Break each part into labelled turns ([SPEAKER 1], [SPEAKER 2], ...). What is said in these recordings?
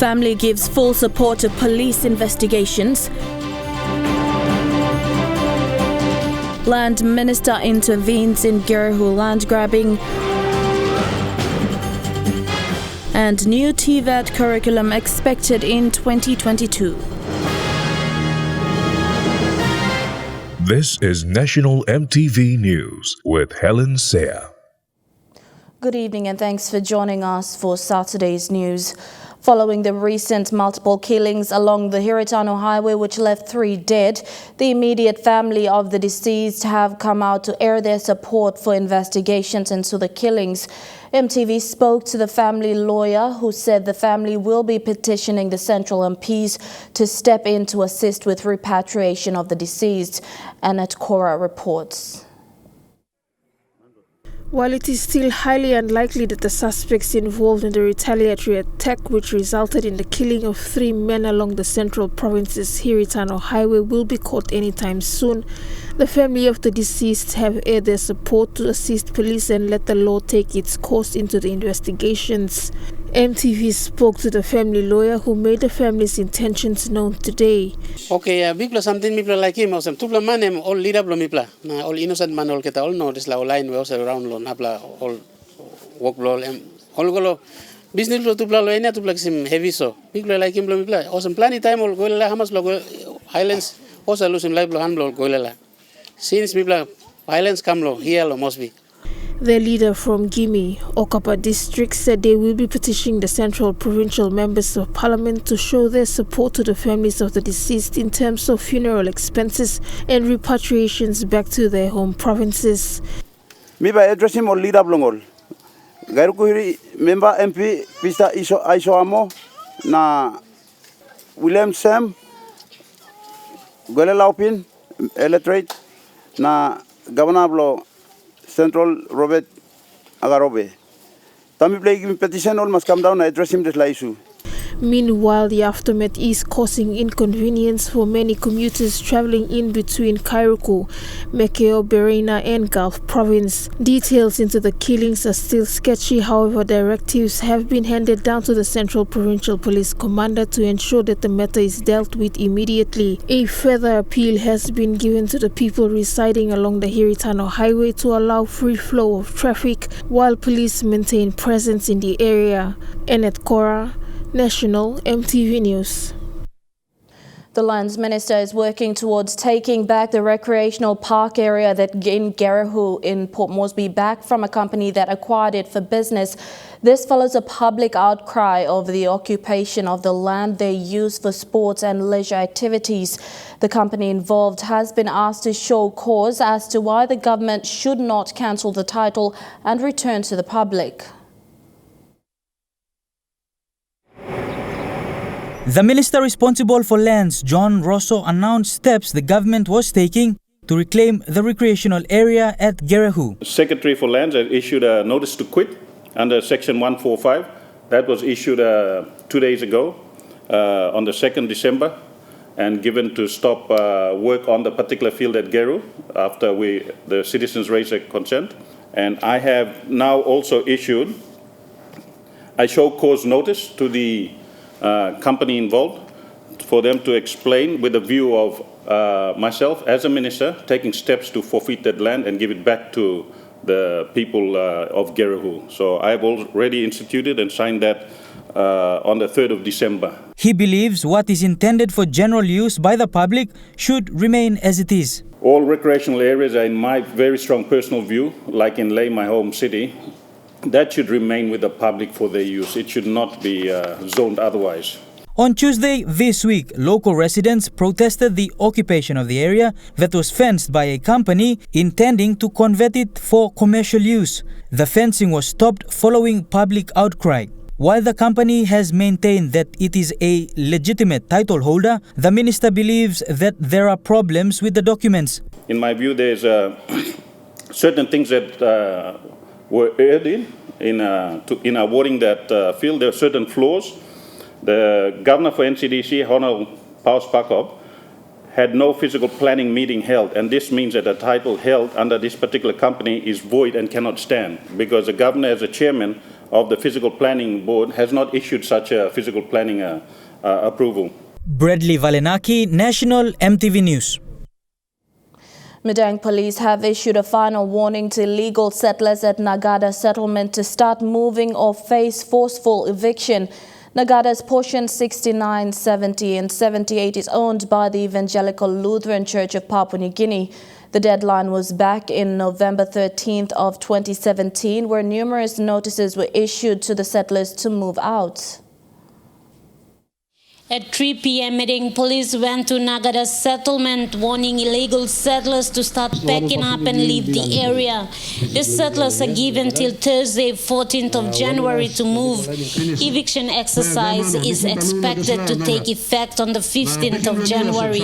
[SPEAKER 1] Family gives full support to police investigations. Land Minister intervenes in Gerehu land grabbing. And new TVET curriculum expected in 2022.
[SPEAKER 2] This is National EMTV News with Helen Seah.
[SPEAKER 1] Good evening and thanks for joining us for Saturday's news. Following the recent multiple killings along the Hiritano Highway, which left 3 dead, the immediate family of the deceased have come out to air their support for investigations into the killings. EMTV spoke to the family lawyer, who said the family will be petitioning the Central MPs to step in to assist with repatriation of the deceased. Annette Cora reports.
[SPEAKER 3] While it is still highly unlikely that the suspects involved in the retaliatory attack which resulted in the killing of 3 men along the Central Province's Hiritano Highway will be caught anytime soon, the family of the deceased have aired their support to assist police and let the law take its course into the investigations. EMTV spoke to the family lawyer, who made the family's intentions known today.
[SPEAKER 4] Okay, bigla something mipla like him awesome. Tupla man all lead up lo mipla. Na all innocent man all kita all know this la all line we also around lo napla all work lo all golo business lo tupla lo enya tupla sim heavy so. Bigla like him lo mipla. Awesome plenty time all go la hamas lo go Highlands also lose him life lo han lo go la. Since mipla violence come lo here lo must be.
[SPEAKER 3] The leader from Gimi, Okapa district, said they will be petitioning the Central Provincial Members of Parliament to show their support to the families of the deceased in terms of funeral expenses and repatriations back to their home provinces.
[SPEAKER 5] Me by addressing all leader blongol. Gairukuhiri member MP Pista Iso Amo na William Sam Gole Laupin electorate na Governor Blo Central Robert Agarobe. Tami play petition all must come down and address him this issue.
[SPEAKER 3] Meanwhile, the aftermath is causing inconvenience for many commuters traveling in between Kairuku, Mekeo, Berena and Gulf Province. Details into the killings are still sketchy, however directives have been handed down to the Central Provincial Police Commander to ensure that the matter is dealt with immediately. A further appeal has been given to the people residing along the Hiritano Highway to allow free flow of traffic while police maintain presence in the area. Annette Cora, National EMTV News.
[SPEAKER 1] The Lands Minister is working towards taking back the recreational park area that in Gerehu in Port Moresby back from a company that acquired it for business. This follows a public outcry over the occupation of the land they use for sports and leisure activities. The company involved has been asked to show cause as to why the government should not cancel the title and return to the public.
[SPEAKER 6] The minister responsible for lands, John Rosso, announced steps the government was taking to reclaim the recreational area at Gerehu.
[SPEAKER 7] Secretary for Lands has issued a notice to quit under Section 145. That was issued 2 days ago on the 2nd December and given to stop work on the particular field at Gerehu after the citizens raised their consent. And I have now also issued a show cause notice to the company involved for them to explain with a view of myself as a minister taking steps to forfeit that land and give it back to the people of Gerehu. So I've already instituted and signed that on the 3rd of December.
[SPEAKER 6] He believes what is intended for general use by the public should remain as it is.
[SPEAKER 7] All recreational areas are, in my very strong personal view, like in Leh, my home city, that should remain with the public for their use. It should not be zoned otherwise.
[SPEAKER 6] On Tuesday this week, local residents protested the occupation of the area that was fenced by a company intending to convert it for commercial use. The fencing was stopped following public outcry. While the company has maintained that it is a legitimate title holder, the minister believes that there are problems with the documents.
[SPEAKER 7] In my view, there's certain things that were erred in awarding that field. There are certain flaws. The governor for NCDC, Honorable Paus Pakov, had no physical planning meeting held, and this means that the title held under this particular company is void and cannot stand, because the governor as a chairman of the Physical Planning Board has not issued such a physical planning approval.
[SPEAKER 6] Bradley Valenaki, National EMTV News.
[SPEAKER 1] Madang police have issued a final warning to illegal settlers at Nagada settlement to start moving or face forceful eviction. Nagada's portion 69, 70 and 78 is owned by the Evangelical Lutheran Church of Papua New Guinea. The deadline was back in November 13th of 2017, where numerous notices were issued to the settlers to move out.
[SPEAKER 8] At 3 p.m. meeting, police went to Nagada settlement, warning illegal settlers to start packing up and leave the area. The settlers are given till Thursday, 14th of January to move. Eviction exercise is expected to take effect on the 15th of January.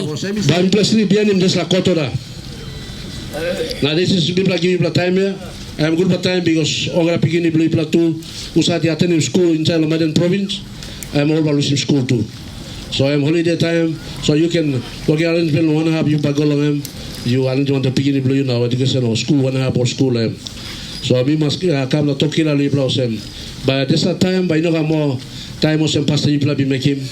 [SPEAKER 9] Now this is people give me time here. I'm good for time because I'm going to begin to usati attending school in Madang province. I'm all about school too. So I'm holiday time, so you can work arrangement 1.5 you pagolong you want to begin to now education or school 1.5 or school so we must come to Tokila libra sem. But this time by no more time was pastor you be making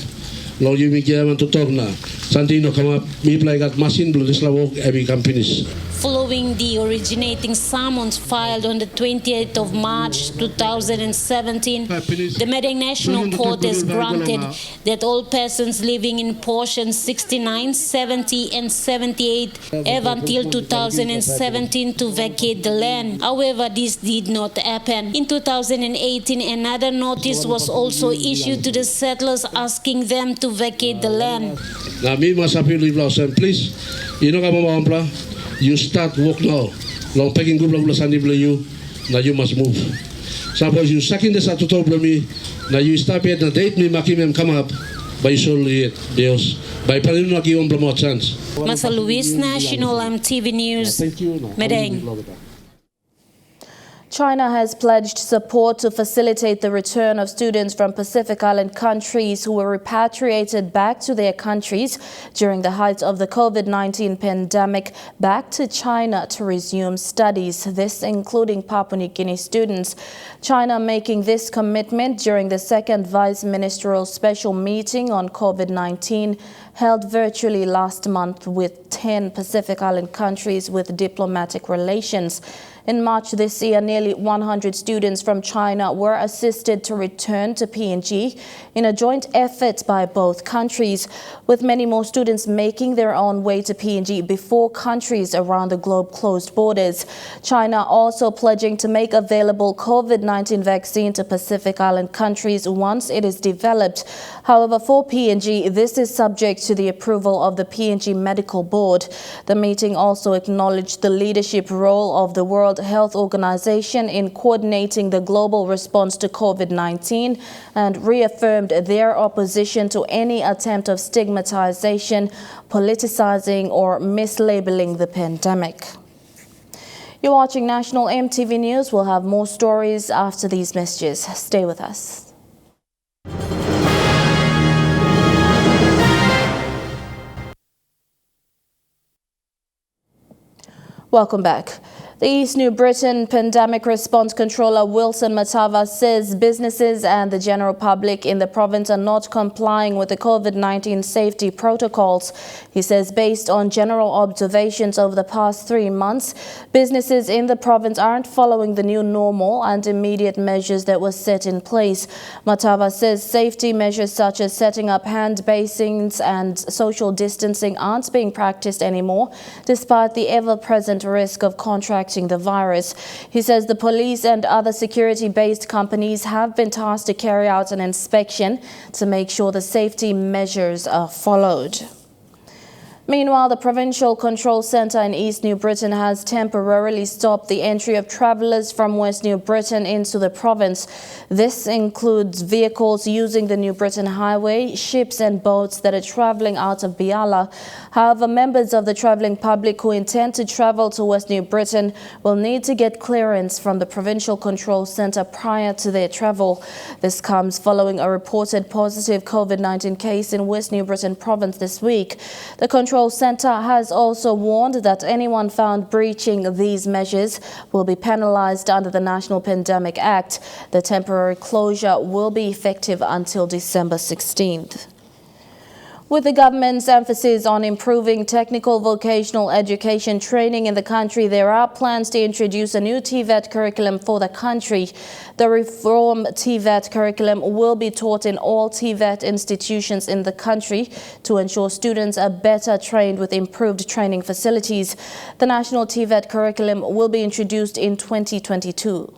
[SPEAKER 9] long you make to talk now. Something no come up me play got machine blue this level every companies.
[SPEAKER 8] Following the originating summons filed on the 28th of March 2017, the Madang National Court has granted that all persons living in portions 69, 70 and 78 have until 2017 to vacate the land. However, this did not happen. In 2018, another notice was also issued to the settlers asking them to vacate the land.
[SPEAKER 9] Now, me must appeal to please, you know, you start work now. Long packing group you now you must move. Suppose you second the statutory me, now you start at the date me making come up by solely Deus. By Palino give on more chance.
[SPEAKER 8] Masa Luis, National EMTV News, Madang.
[SPEAKER 1] China has pledged support to facilitate the return of students from Pacific Island countries who were repatriated back to their countries during the height of the COVID-19 pandemic back to China to resume studies, this including Papua New Guinea students. China making this commitment during the second Vice Ministerial Special Meeting on COVID-19 held virtually last month with 10 Pacific Island countries with diplomatic relations. In March this year, nearly 100 students from China were assisted to return to PNG in a joint effort by both countries, with many more students making their own way to PNG before countries around the globe closed borders. China also pledging to make available COVID-19 vaccine to Pacific Island countries once it is developed. However, for PNG, this is subject to the approval of the PNG Medical Board. The meeting also acknowledged the leadership role of the World Health Organization in coordinating the global response to COVID-19 and reaffirmed their opposition to any attempt of stigmatization, politicizing or mislabeling the pandemic. You're watching National EMTV News. We'll have more stories after these messages. Stay with us. Welcome back. The East New Britain Pandemic Response Controller Wilson Matava says businesses and the general public in the province are not complying with the COVID-19 safety protocols. He says based on general observations over the past 3 months, businesses in the province aren't following the new normal and immediate measures that were set in place. Matava says safety measures such as setting up hand basins and social distancing aren't being practiced anymore, despite the ever-present risk of contracting the virus. He says the police and other security-based companies have been tasked to carry out an inspection to make sure the safety measures are followed. Meanwhile, the Provincial Control Centre in East New Britain has temporarily stopped the entry of travellers from West New Britain into the province. This includes vehicles using the New Britain Highway, ships and boats that are travelling out of Biala. However, members of the travelling public who intend to travel to West New Britain will need to get clearance from the Provincial Control Centre prior to their travel. This comes following a reported positive COVID-19 case in West New Britain province this week. The Control Control Center has also warned that anyone found breaching these measures will be penalized under the National Pandemic Act. The temporary closure will be effective until December 16th. With the government's emphasis on improving technical vocational education training in the country, there are plans to introduce a new TVET curriculum for the country. The reform TVET curriculum will be taught in all TVET institutions in the country to ensure students are better trained with improved training facilities. The national TVET curriculum will be introduced in 2022.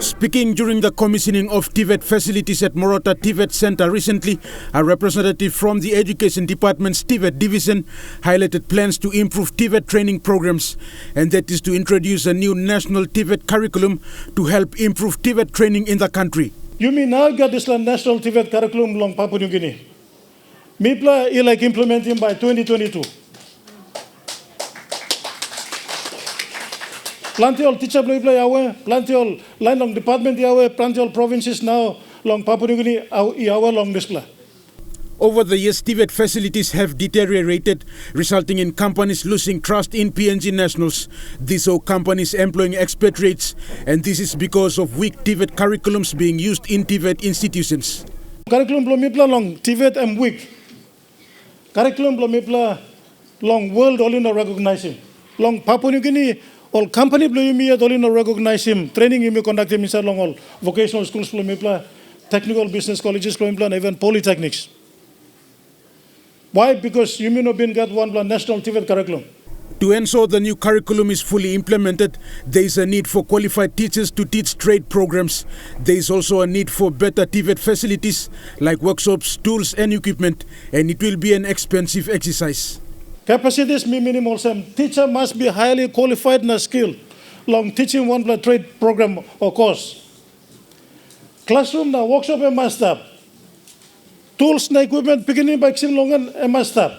[SPEAKER 10] Speaking during the commissioning of TVET facilities at Morata TVET Center recently, a representative from the Education Department's TVET division highlighted plans to improve TVET training programs, and that is to introduce a new national TVET curriculum to help improve TVET training in the country.
[SPEAKER 11] You mean now got this national TVET curriculum long Papua New Guinea. MIPLA is like implementing by 2022. Plenty of teacher yawe, plenty of line long department yawe, plenty of provinces now long Papua New Guinea yawe long display.
[SPEAKER 10] Over the years, TVET facilities have deteriorated, resulting in companies losing trust in PNG nationals. These are companies employing expatriates, and this is because of weak TVET curriculums being used in TVET institutions.
[SPEAKER 11] Curriculum blomipla long TVET and weak. Curriculum blomipla long world all in recognizing. Long Papua New Guinea all company blomipla all in recognize him. Training him conduct him inside long all vocational schools blomipla, technical business colleges blomipla, and even polytechnics. Why? Because you may not been got one national TVET curriculum.
[SPEAKER 10] To ensure the new curriculum is fully implemented, there is a need for qualified teachers to teach trade programs. There is also a need for better TVET facilities like workshops, tools and equipment, and it will be an expensive exercise.
[SPEAKER 11] Capacities minimal. Teacher must be highly qualified and skilled. Long teaching one trade program or course. Classroom na workshop and master. Tools and equipment beginning by Xim Longan and master.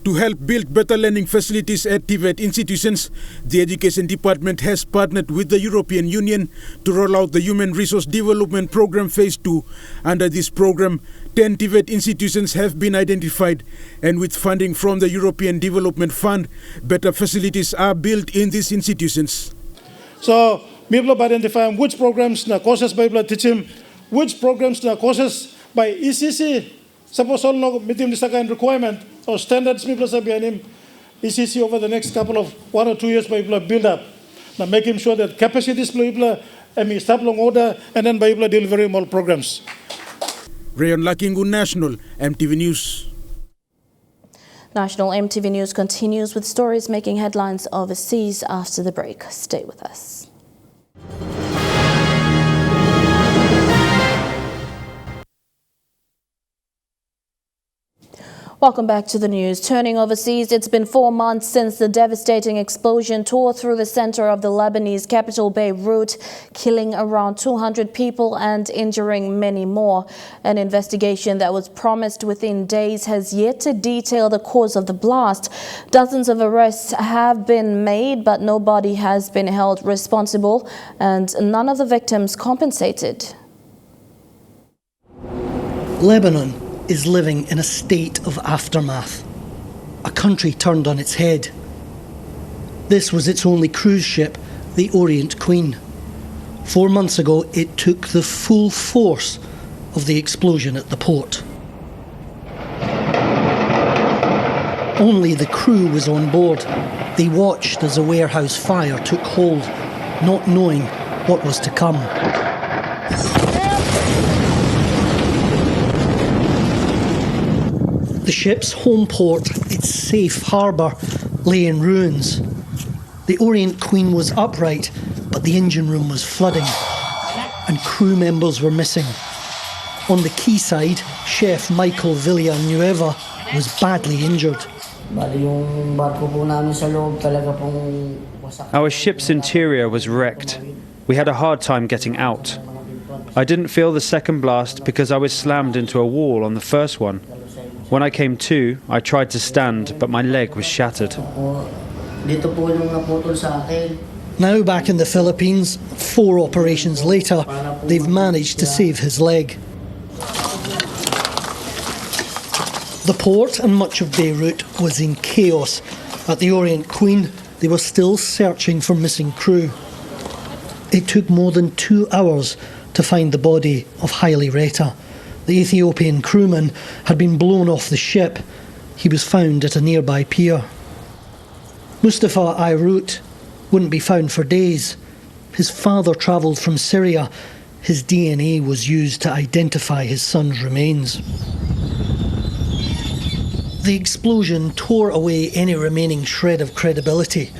[SPEAKER 10] To help build better learning facilities at TVET institutions, the Education Department has partnered with the European Union to roll out the Human Resource Development Program Phase 2. Under this program, 10 TVET institutions have been identified, and with funding from the European Development Fund, better facilities are built in these institutions.
[SPEAKER 11] So, we will identify which programs na courses by teaching, which programs na courses by ECC. Suppose all no meeting this kind requirement or standards people say behind him, ECC over the next couple of 1 or 2 years people build up. Now making sure that capacities people start long order and then people delivering more programs.
[SPEAKER 10] Rayon Lakingu, National MTV News.
[SPEAKER 1] National MTV News continues with stories making headlines overseas after the break. Stay with us. Welcome back to the news. Turning overseas, it's been 4 months since the devastating explosion tore through the center of the Lebanese capital Beirut, killing around 200 people and injuring many more. An investigation that was promised within days has yet to detail the cause of the blast. Dozens of arrests have been made, but nobody has been held responsible and none of the victims compensated.
[SPEAKER 12] Lebanon is living in a state of aftermath. A country turned on its head. This was its only cruise ship, the Orient Queen. 4 months ago, it took the full force of the explosion at the port. Only the crew was on board. They watched as a warehouse fire took hold, not knowing what was to come. The ship's home port, its safe harbour, lay in ruins. The Orient Queen was upright, but the engine room was flooding, and crew members were missing. On the quayside, Chef Michael Villanueva was badly injured.
[SPEAKER 13] Our ship's interior was wrecked. We had a hard time getting out. I didn't feel the second blast because I was slammed into a wall on the first one. When I came to, I tried to stand, but my leg was shattered.
[SPEAKER 12] Now back in the Philippines, 4 operations later, they've managed to save his leg. The port and much of Beirut was in chaos. At the Orient Queen, they were still searching for missing crew. It took more than 2 hours to find the body of Haile Reta. The Ethiopian crewman had been blown off the ship. He was found at a nearby pier. Mustafa Ayrut wouldn't be found for days. His father travelled from Syria. His DNA was used to identify his son's remains. The explosion tore away any remaining shred of credibility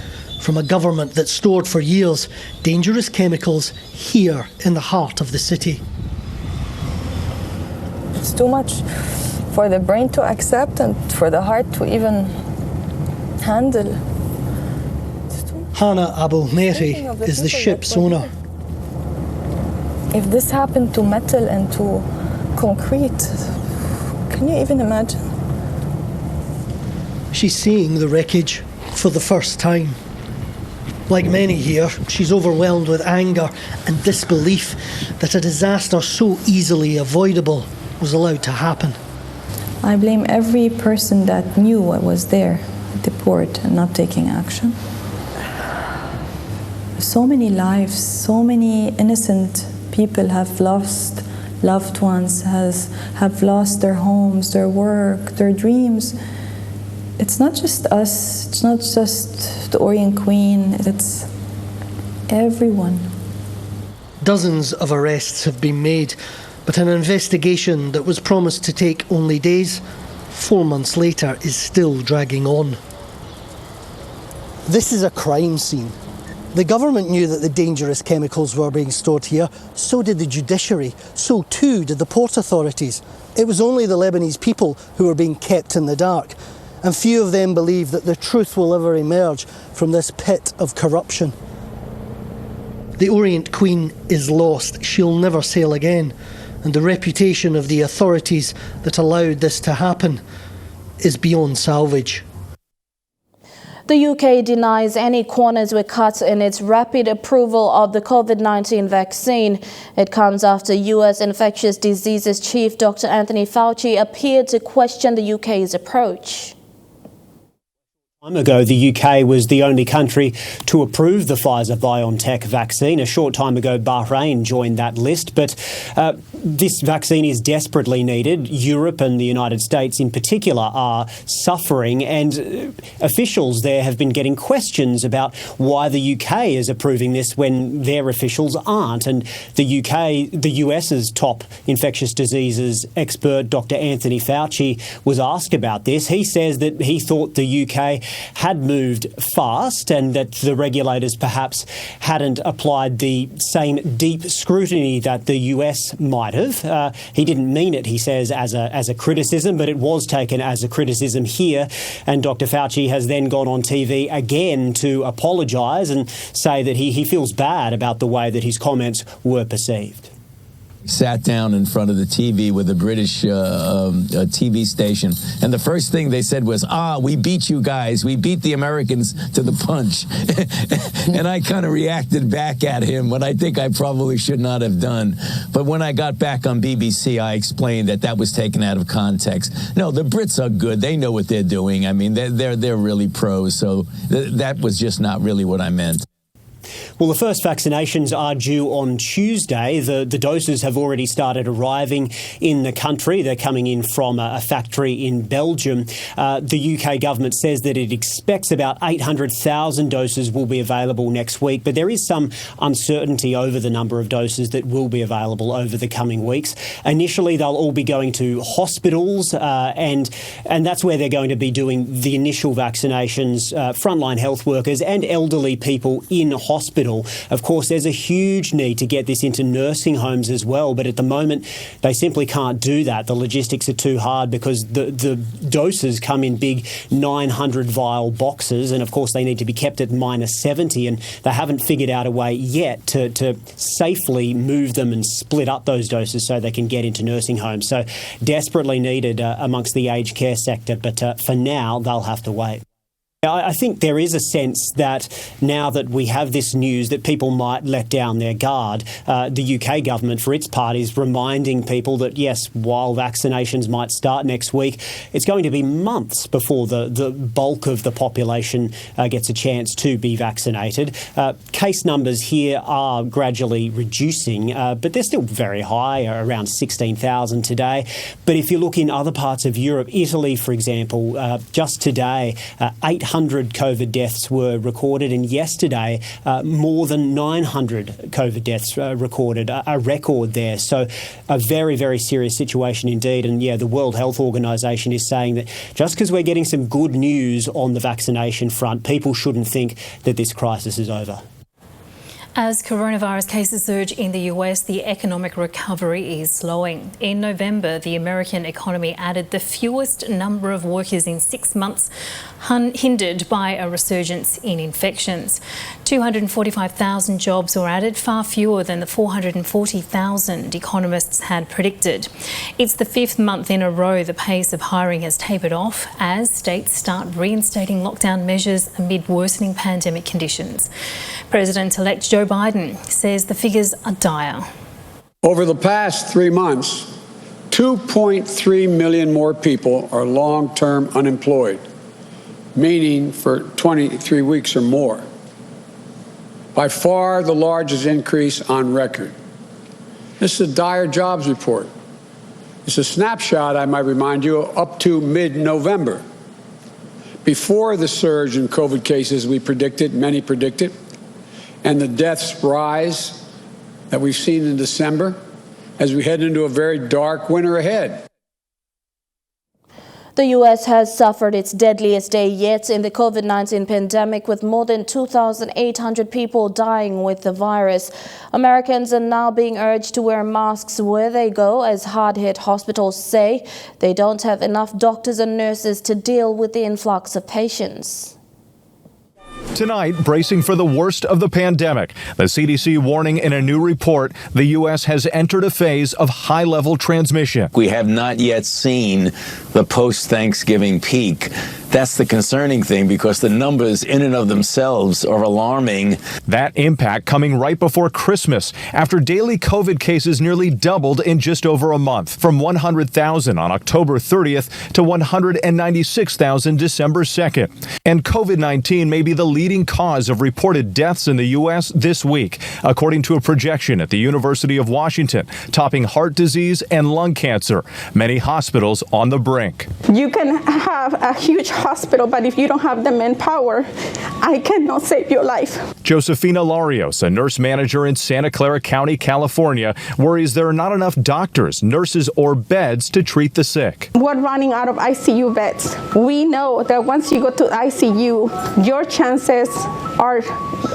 [SPEAKER 12] from a government that stored for years dangerous chemicals here in the heart of the city.
[SPEAKER 14] It's too much for the brain to accept and for the heart to even handle.
[SPEAKER 12] Hannah Abu Mehri is the ship's owner.
[SPEAKER 14] If this happened to metal and to concrete, can you even imagine?
[SPEAKER 12] She's seeing the wreckage for the first time. Like many here, she's overwhelmed with anger and disbelief that a disaster so easily avoidable was allowed to happen.
[SPEAKER 14] I blame every person that knew what was there at the port and not taking action. So many lives, so many innocent people have lost loved ones, have lost their homes, their work, their dreams. It's not just us, it's not just the Orient Queen, it's everyone.
[SPEAKER 12] Dozens of arrests have been made, but an investigation that was promised to take only days, 4 months later, is still dragging on. This is a crime scene. The government knew that the dangerous chemicals were being stored here, so did the judiciary, so too did the port authorities. It was only the Lebanese people who were being kept in the dark, and few of them believe that the truth will ever emerge from this pit of corruption. The Orient Queen is lost. She'll never sail again, and the reputation of the authorities that allowed this to happen is beyond salvage.
[SPEAKER 1] The UK denies any corners were cut in its rapid approval of the COVID-19 vaccine. It comes after US infectious diseases chief Dr. Anthony Fauci appeared to question the UK's approach.
[SPEAKER 15] Time ago, the UK was the only country to approve the Pfizer-BioNTech vaccine. A short time ago, Bahrain joined that list, but this vaccine is desperately needed. Europe and the United States in particular are suffering, and officials there have been getting questions about why the UK is approving this when their officials aren't. And the US's top infectious diseases expert, Dr. Anthony Fauci, was asked about this. He says that he thought the UK had moved fast and that the regulators perhaps hadn't applied the same deep scrutiny that the US might have. He didn't mean it, he says, as a criticism, but it was taken as a criticism here. And Dr. Fauci has then gone on TV again to apologise and say that he feels bad about the way that his comments were perceived.
[SPEAKER 16] Sat down in front of the TV with a British TV station, and the first thing they said was, we beat you guys. We beat the Americans to the punch. And I kind of reacted back at him, what I think I probably should not have done. But when I got back on BBC, I explained that was taken out of context. No, the Brits are good. They know what they're doing. I mean, they're really pros. So that was just not really what I meant.
[SPEAKER 15] Well, the first vaccinations are due on Tuesday. The doses have already started arriving in the country. They're coming in from a factory in Belgium. The UK government says that it expects about 800,000 doses will be available next week, but there is some uncertainty over the number of doses that will be available over the coming weeks. Initially, they'll all be going to hospitals, and that's where they're going to be doing the initial vaccinations, frontline health workers and elderly people in hospital. Of course, there's a huge need to get this into nursing homes as well, but at the moment they simply can't do that. The logistics are too hard because the doses come in big 900 vial boxes, and of course they need to be kept at -70, and they haven't figured out a way yet to safely move them and split up those doses so they can get into nursing homes. So desperately needed amongst the aged care sector, but for now they'll have to wait. I think there is a sense that now that we have this news that people might let down their guard. The UK government, for its part, is reminding people that, yes, while vaccinations might start next week, it's going to be months before the bulk of the population gets a chance to be vaccinated. Case numbers here are gradually reducing, but they're still very high, around 16,000 today. But if you look in other parts of Europe, Italy, for example, just today, 800 COVID deaths were recorded, and yesterday more than 900 COVID deaths recorded, a record there. So a very, very serious situation indeed. And yeah, the World Health Organization is saying that just because we're getting some good news on the vaccination front, people shouldn't think that this crisis is over.
[SPEAKER 17] As coronavirus cases surge in the US, the economic recovery is slowing. In November, the American economy added the fewest number of workers in 6 months, hindered by a resurgence in infections. 245,000 jobs were added, far fewer than the 440,000 economists had predicted. It's the 5th month in a row the pace of hiring has tapered off as states start reinstating lockdown measures amid worsening pandemic conditions. President-elect Joe Biden says the figures are dire.
[SPEAKER 18] Over the past 3 months, 2.3 million more people are long-term unemployed, meaning for 23 weeks or more. By far the largest increase on record. This is a dire jobs report. It's a snapshot, I might remind you, up to mid-November. Before the surge in COVID cases many predicted, and the deaths rise that we've seen in December as we head into a very dark winter ahead.
[SPEAKER 1] The U.S. has suffered its deadliest day yet in the COVID-19 pandemic, with more than 2,800 people dying with the virus. Americans are now being urged to wear masks where they go, as hard-hit hospitals say they don't have enough doctors and nurses to deal with the influx of patients.
[SPEAKER 19] Tonight, bracing for the worst of the pandemic, the CDC warning in a new report the U.S. has entered a phase of high-level transmission.
[SPEAKER 16] We have not yet seen the post-Thanksgiving peak. That's the concerning thing, because the numbers in and of themselves are alarming.
[SPEAKER 19] That impact coming right before Christmas, after daily COVID cases nearly doubled in just over a month, from 100,000 on October 30th to 196,000 December 2nd. And COVID-19 may be the leading cause of reported deaths in the U.S. this week, according to a projection at the University of Washington, topping heart disease and lung cancer. Many hospitals on the brink.
[SPEAKER 20] You can have a huge hospital, but if you don't have the manpower, I cannot save your life.
[SPEAKER 19] Josefina Larios, a nurse manager in Santa Clara County, California, worries there are not enough doctors, nurses, or beds to treat the sick.
[SPEAKER 20] We're running out of ICU beds. We know that once you go to ICU, your chances are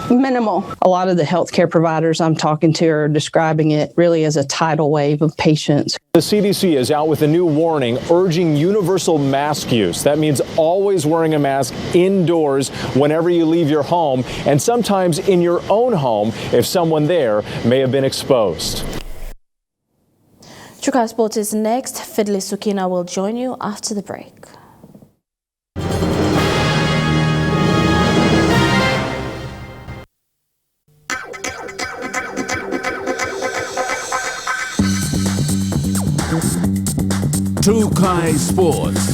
[SPEAKER 20] minimal.
[SPEAKER 21] A lot of the healthcare providers I'm talking to are describing it really as a tidal wave of patients.
[SPEAKER 19] The CDC is out with a new warning urging universal mask use. That means always wearing a mask indoors whenever you leave your home, and sometimes in your own home if someone there may have been exposed.
[SPEAKER 1] Chuka Sports is next. Fidli Sukina will join you after the break.
[SPEAKER 22] Chuka Sports.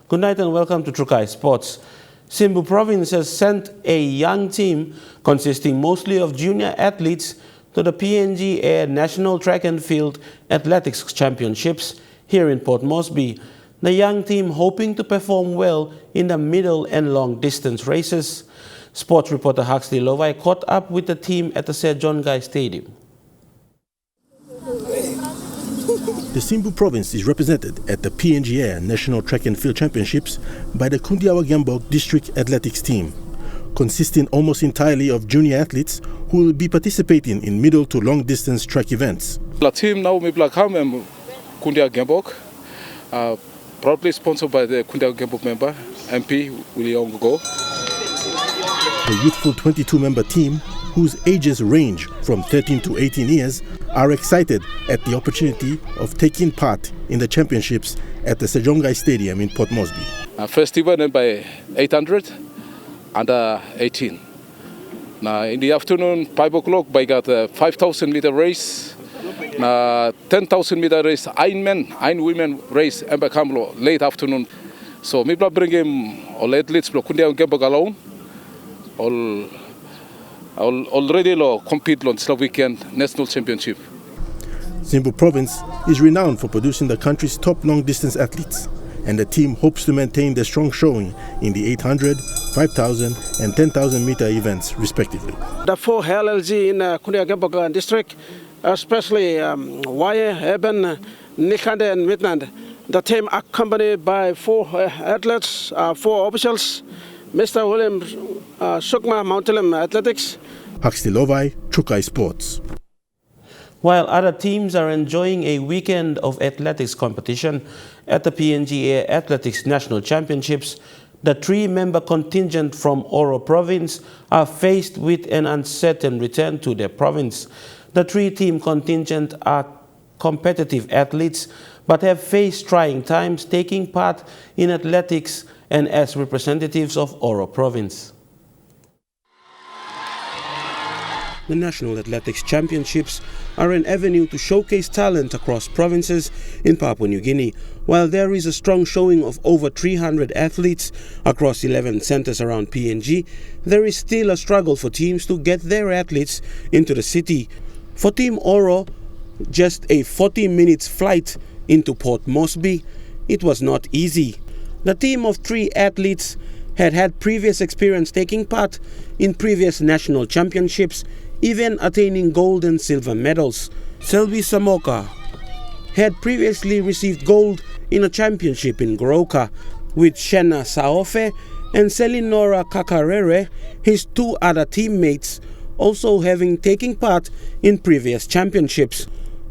[SPEAKER 4] Good night and welcome to Chuka Sports. Simbu Province has sent a young team consisting mostly of junior athletes to the PNG Air National Track and Field Athletics Championships here in Port Moresby. The young team hoping to perform well in the middle and long distance races. Sports reporter Huxley Lovai caught up with the team at the Sir John Guy Stadium.
[SPEAKER 23] The Simbu Province is represented at the PNG Air National Track and Field Championships by the Kundiawa Gambok District Athletics team, consisting almost entirely of junior athletes who will be participating in middle to long distance track events.
[SPEAKER 24] The team now may come and Kundiawa Gambok, proudly sponsored by the Kundiawa Gambok member, MP William Go.
[SPEAKER 23] The youthful 22-member team, whose ages range from from 13 to 18 years are excited at the opportunity of taking part in the championships at the Sejongai Stadium in Port Moresby.
[SPEAKER 24] First event by 800 under 18. Now in the afternoon, 5 o'clock, I got a 5,000 meter race, 10,000 meter race, ein women race, and become late afternoon. So me bring him all athletes kundia Gembok alone. Already compete on this weekend national championship.
[SPEAKER 23] Simbu Province is renowned for producing the country's top long-distance athletes, and the team hopes to maintain their strong showing in the 800, 5,000 and 10,000 meter events respectively.
[SPEAKER 2] The 4 LLG in Kundia Gembok district, especially Waye, Eben, Nikande and Midland, the team accompanied by 4 athletes, 4 officials, Mr. William Sukma Mountain Athletics.
[SPEAKER 23] Hakstilovai, Trukai Sports.
[SPEAKER 3] While other teams are enjoying a weekend of athletics competition at the PNG Athletics National Championships, the 3-member contingent from Oro Province are faced with an uncertain return to their province. The 3-team contingent are competitive athletes but have faced trying times taking part in athletics and as representatives of Oro Province. The National Athletics Championships are an avenue to showcase talent across provinces in Papua New Guinea. While there is a strong showing of over 300 athletes across 11 centers around PNG, there is still a struggle for teams to get their athletes into the city. For Team Oro, just a 40 minutes flight into Port Moresby, it was not easy. The team of 3 athletes had previous experience taking part in previous national championships, even attaining gold and silver medals. Selvi Samoka had previously received gold in a championship in Goroka, with Shena Saofe and Selinora Kakarere, his 2 other teammates, also having taken part in previous championships.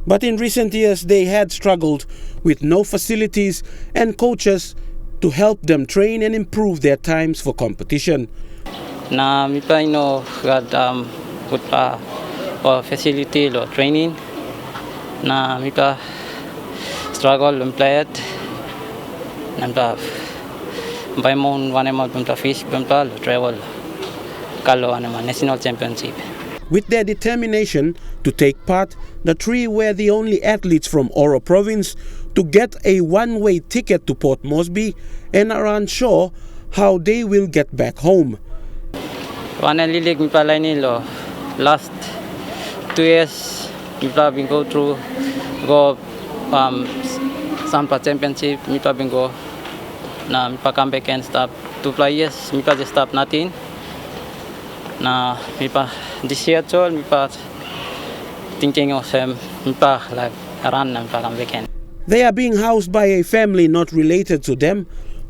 [SPEAKER 3] But in recent years they had struggled with no facilities and coaches to help them train and improve their times for competition.
[SPEAKER 5] Na mipa got good facility or training. Na mipa struggle employed. Nampa by mon one amount bumta fish bumta travel kalo anama national championship.
[SPEAKER 3] With their determination to take part, the 3 were the only athletes from Oro Province to get a one-way ticket to Port Moresby and are unsure how they will get back home.
[SPEAKER 5] Last 2 years, mipa been go through Sampa championship, mipa been go na mipa come back and stop 2 years, mipa just stop nothing. Na mipa this year too, mipa thinking of mipa like run and mipa come back.
[SPEAKER 3] They are being housed by a family not related to them,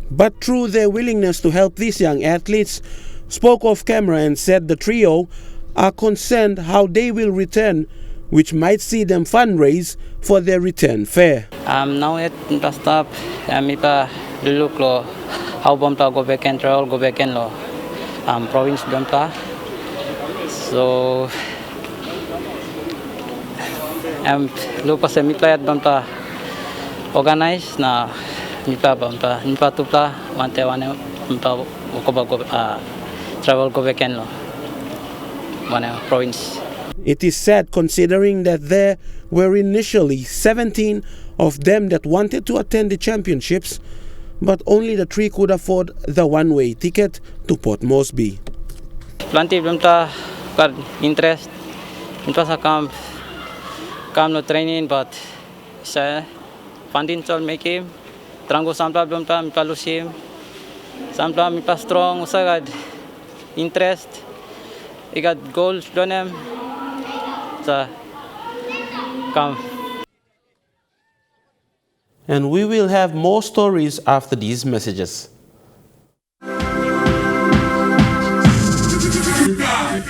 [SPEAKER 3] but through their willingness to help these young athletes, spoke off camera and said the trio are concerned how they will return, which might see them fundraise for their return fare.
[SPEAKER 5] Now it stop, mipa look lo how bumta go back and travel go back and lo province bumta. So lupa sa mipa at bumta organize na mipa bumta mipa tupla wante wane mipa go travel go back and lo wane province.
[SPEAKER 3] It is sad considering that there were initially 17 of them that wanted to attend the championships, but only the 3 could afford the one-way ticket to Port Moresby.
[SPEAKER 5] Plenty bumta got interest. Mipa sa come no training, but sa funding tol make him. Trango sampla bumta mipa lusim. Sampla mipa strong usagad interest. I got goals done him. Come.
[SPEAKER 3] And we will have more stories after these messages.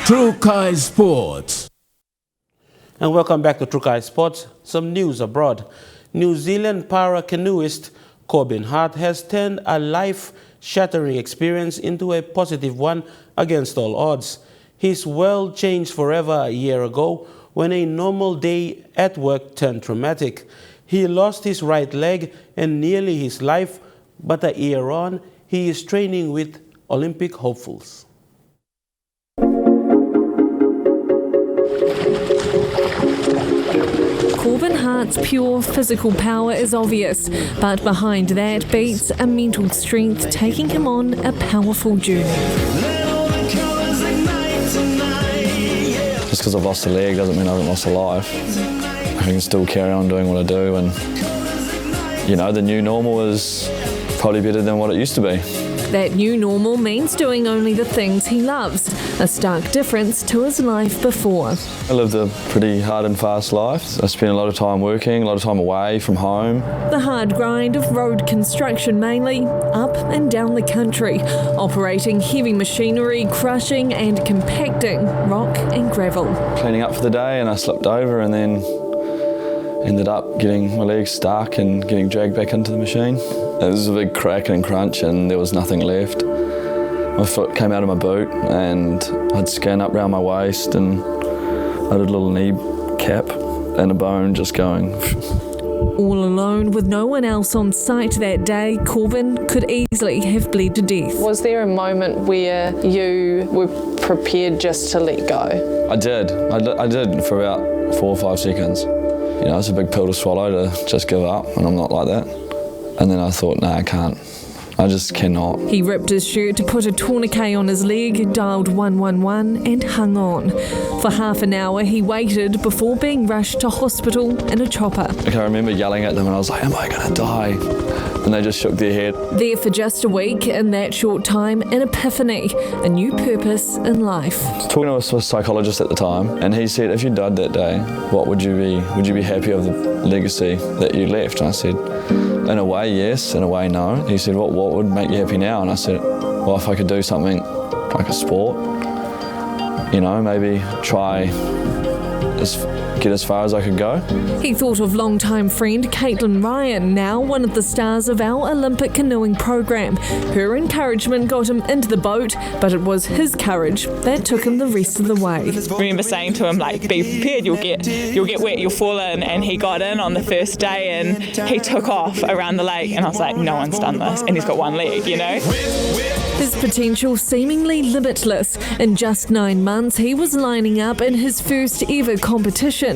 [SPEAKER 22] Trukai Sports.
[SPEAKER 3] And welcome back to Trukai Sports. Some news abroad. New Zealand para-canoeist Corbin Hart has turned a life-shattering experience into a positive one against all odds. His world changed forever a year ago when a normal day at work turned traumatic. He lost his right leg and nearly his life, but a year on, he is training with Olympic hopefuls.
[SPEAKER 6] Corbin Hart's pure physical power is obvious, but behind that beats a mental strength taking him on a powerful journey.
[SPEAKER 7] Just because I've lost a leg doesn't mean I haven't lost a life. I can still carry on doing what I do, and you know, the new normal is probably better than what it used to be.
[SPEAKER 6] That new normal means doing only the things he loves, a stark difference to his life before.
[SPEAKER 7] I lived a pretty hard and fast life. I spent a lot of time working, a lot of time away from home.
[SPEAKER 6] The hard grind of road construction mainly, up and down the country, operating heavy machinery, crushing and compacting rock and gravel.
[SPEAKER 7] Cleaning up for the day, and I slipped over and then ended up getting my legs stuck and getting dragged back into the machine. It was a big crack and crunch and there was nothing left. My foot came out of my boot and I'd scan up around my waist and I had a little knee cap and a bone just going.
[SPEAKER 6] All alone with no one else on site that day, Corbin could easily have bled to death.
[SPEAKER 21] Was there a moment where you were prepared just to let go?
[SPEAKER 7] I did. I did for about 4 or 5 seconds. You know, it's a big pill to swallow to just give up, and I'm not like that. And then I thought, no, I can't. I just cannot.
[SPEAKER 6] He ripped his shirt to put a tourniquet on his leg, dialed 111 and hung on. For half an hour he waited before being rushed to hospital in a chopper.
[SPEAKER 7] I remember yelling at them and I was like, am I going to die? And they just shook their head.
[SPEAKER 6] There for just a week, in that short time, an epiphany, a new purpose in life.
[SPEAKER 7] Talking to a psychologist at the time, and he said, if you died that day, what would you be happy of the legacy that you left? And I said, in a way, yes, in a way, no. He said, what would make you happy now? And I said, well, if I could do something like a sport, you know, maybe try get as far as I could go.
[SPEAKER 6] He thought of longtime friend Caitlin Ryan, now one of the stars of our Olympic canoeing program. Her encouragement got him into the boat, but it was his courage that took him the rest of the way.
[SPEAKER 8] I remember saying to him, like, be prepared, you'll get wet, you'll fall in, and he got in on the first day and he took off around the lake, and I was like, no one's done this, and he's got one leg, you know?
[SPEAKER 6] His potential seemingly limitless. In just 9 months, he was lining up in his first ever competition.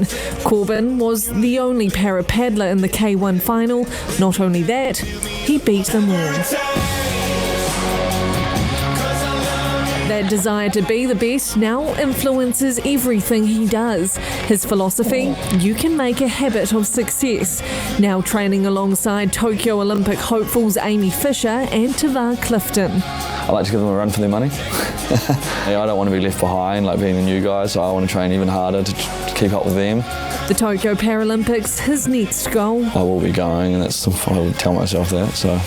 [SPEAKER 6] Corbin was the only para-paddler in the K1 final. Not only that, he beat them all. That desire to be the best now influences everything he does. His philosophy, you can make a habit of success. Now training alongside Tokyo Olympic hopefuls Amy Fisher and Tavar Clifton.
[SPEAKER 7] I like to give them a run for their money. I don't want to be left behind, like being the new guys, so I want to train even harder to keep up with them.
[SPEAKER 6] The Tokyo Paralympics, his next goal.
[SPEAKER 7] I will be going, and I would tell myself that, so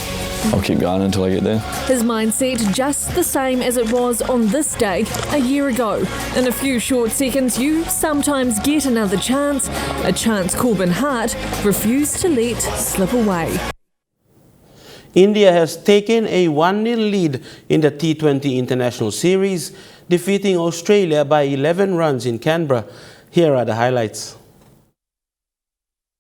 [SPEAKER 7] I'll keep going until I get there.
[SPEAKER 6] His mindset just the same as it was on this day a year ago. In a few short seconds, you sometimes get another chance, a chance Corbin Hart refused to let slip away.
[SPEAKER 3] India has taken a 1-0 lead in the T20 International Series, defeating Australia by 11 runs in Canberra. Here are the highlights.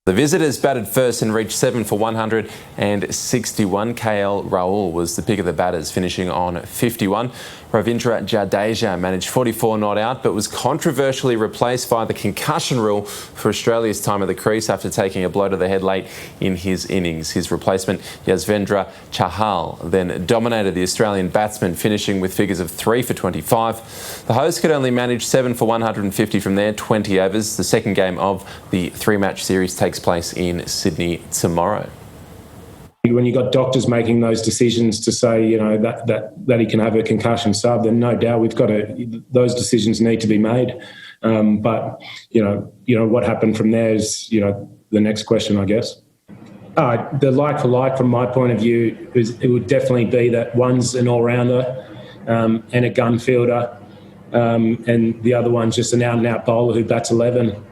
[SPEAKER 9] The visitors batted first and reached 7 for 161. KL Rahul was the pick of the batters, finishing on 51. Ravindra Jadeja managed 44 not out, but was controversially replaced by the concussion rule for Australia's time at the crease after taking a blow to the head late in his innings. His replacement, Yuzvendra Chahal, then dominated the Australian batsman, finishing with figures of 3 for 25. The hosts could only manage 7 for 150 from their 20 overs. The second game of the 3-match series takes place in Sydney tomorrow.
[SPEAKER 25] When you've got doctors making those decisions to say, you know, that he can have a concussion sub, then no doubt those decisions need to be made. But you know what happened from there is, you know, the next question, I guess. The like for like, from my point of view, it would definitely be that one's an all-rounder and a gun fielder, and the other one's just an out-and-out bowler who bats 11.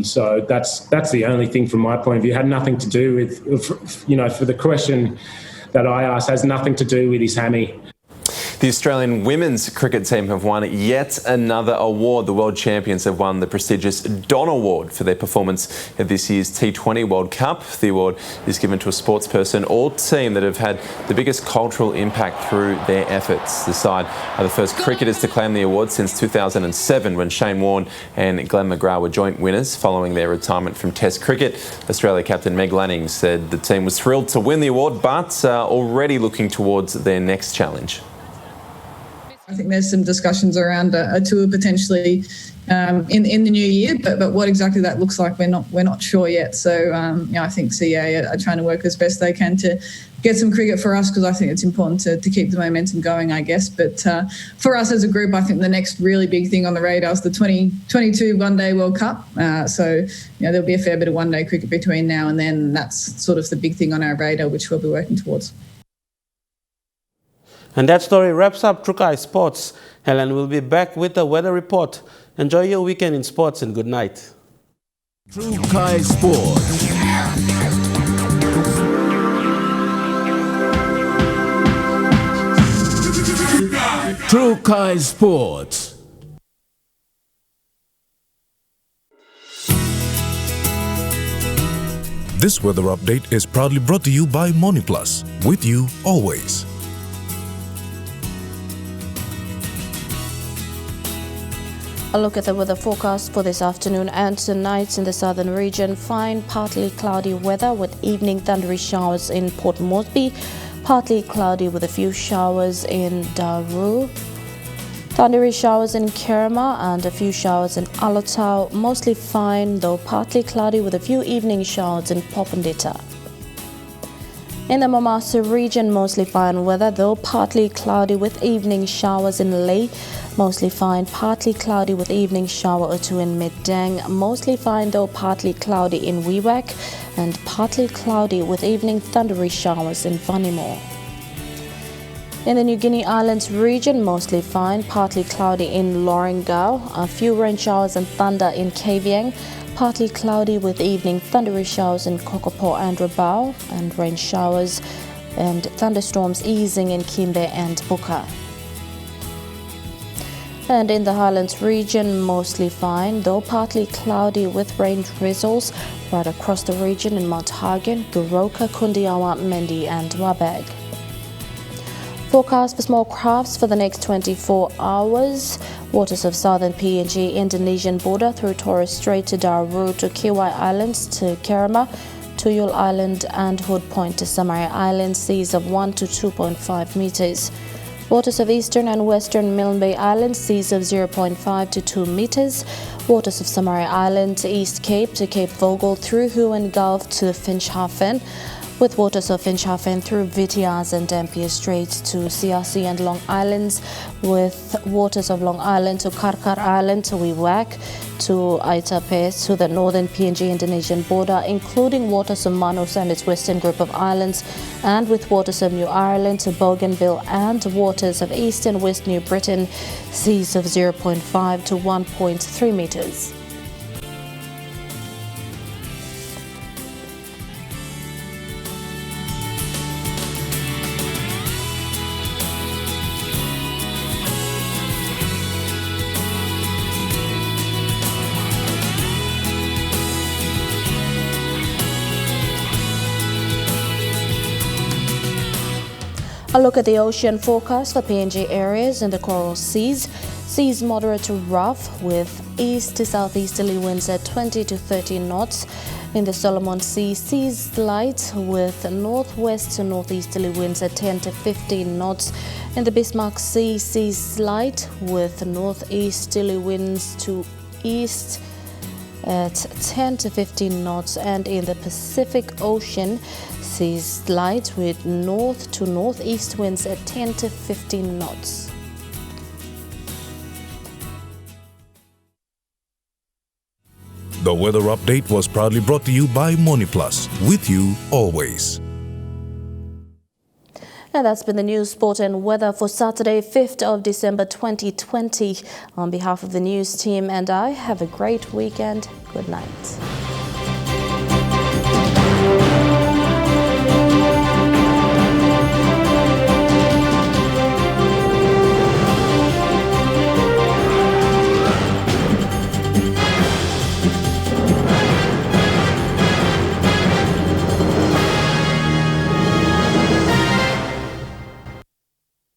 [SPEAKER 25] So that's the only thing from my point of view. It had nothing to do with, you know, for the question that I asked, has nothing to do with his hammy.
[SPEAKER 9] The Australian women's cricket team have won yet another award. The world champions have won the prestigious Don Award for their performance at this year's T20 World Cup. The award is given to a sportsperson or team that have had the biggest cultural impact through their efforts. The side are the first cricketers to claim the award since 2007, when Shane Warne and Glenn McGrath were joint winners following their retirement from Test cricket. Australia captain Meg Lanning said the team was thrilled to win the award, but already looking towards their next challenge.
[SPEAKER 10] I think there's some discussions around a tour potentially in the new year, but what exactly that looks like, we're not sure yet. So I think CA are trying to work as best they can to get some cricket for us, because I think it's important to keep the momentum going, I guess. But for us as a group, I think the next really big thing on the radar is the 2022 One-Day World Cup. So there'll be a fair bit of one-day cricket between now and then. That's sort of the big thing on our radar, which we'll be working towards.
[SPEAKER 3] And that story wraps up Trukai Sports. Helen will be back with the weather report. Enjoy your weekend in sports and good night.
[SPEAKER 22] Trukai Sports. Trukai Sports.
[SPEAKER 11] This weather update is proudly brought to you by MoniPlus. With you always.
[SPEAKER 1] A look at the weather forecast for this afternoon and tonight in the southern region. Fine, partly cloudy weather with evening thundery showers in Port Moresby. Partly cloudy with a few showers in Daru. Thundery showers in Kerma and a few showers in Alotau. Mostly fine, though partly cloudy with a few evening showers in Popondetta. In the Mamasa region, mostly fine weather, though partly cloudy with evening showers in Leh. Mostly fine, partly cloudy with evening shower or two in Midang. Mostly fine, though partly cloudy in Wewak. And partly cloudy with evening thundery showers in Vanimore. In the New Guinea Islands region, mostly fine, partly cloudy in Lorengau. A few rain showers and thunder in Kavieng. Partly cloudy with evening thundery showers in Kokopo and Rabaul. And rain showers and thunderstorms easing in Kimbe and Buka. And in the Highlands region, mostly fine, though partly cloudy with rain drizzles right across the region in Mount Hagen, Goroka, Kundiawa, Mendi and Wabag. Forecast for small crafts for the next 24 hours. Waters of southern PNG Indonesian border through Torres Strait to Daru to Kiwai Islands to Kerama, Tuyul Island and Hood Point to Samari Island, seas of 1 to 2.5 meters. Waters of eastern and western Milne Bay Islands, seas of 0.5 to 2 meters. Waters of Samari Island to East Cape to Cape Vogel through Huon Gulf to Finschhafen. With waters of Finschhafen through Vitiaz and Dampier Straits to CRC and Long Islands. With waters of Long Island to Karkar Island to Wewak to Aitape to the northern PNG Indonesian border, including waters of Manus and its western group of islands, and with waters of New Ireland to Bougainville and waters of East and West New Britain, seas of 0.5 to 1.3 meters. A look at the ocean forecast for PNG areas in the Coral Seas. Seas moderate to rough with east to southeasterly winds at 20 to 30 knots. In the Solomon Sea, seas light with northwest to northeasterly winds at 10 to 15 knots. In the Bismarck Sea, seas light with northeasterly winds to east at 10 to 15 knots. And in the Pacific Ocean, seas light with north to northeast winds at 10 to 15 knots.
[SPEAKER 11] The weather update was proudly brought to you by MoniPlus. With you always.
[SPEAKER 1] And that's been the news, sport and weather for Saturday, 5th of December 2020. On behalf of the news team and I, have a great weekend. Good night.